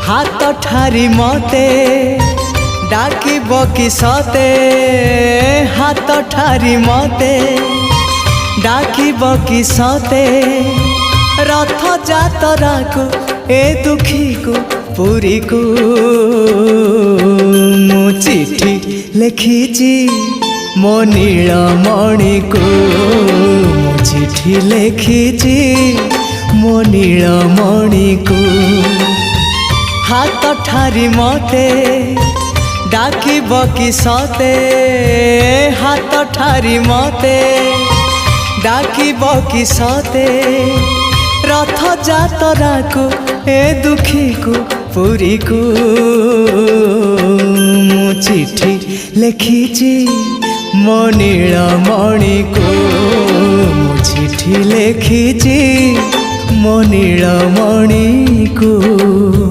हाथ ठारी मते डाकिब कि सते हाथ ठारी मते डाकिब कि सते रथ जातरा को ए दुखी को पुरी को मु चिठी लिखिची मो नीलमणि को मु चिठी लिखिची मो नीलमणि को हाथ ठारी मते डाकिब कि सते हाथ ठारी मते डाकिब कि सते रथ जातरा को ए दुखी को पुरी को मु चिठी लिखिची मो नीलमणि को मु चिठी लिखिची मो नीलमणि को।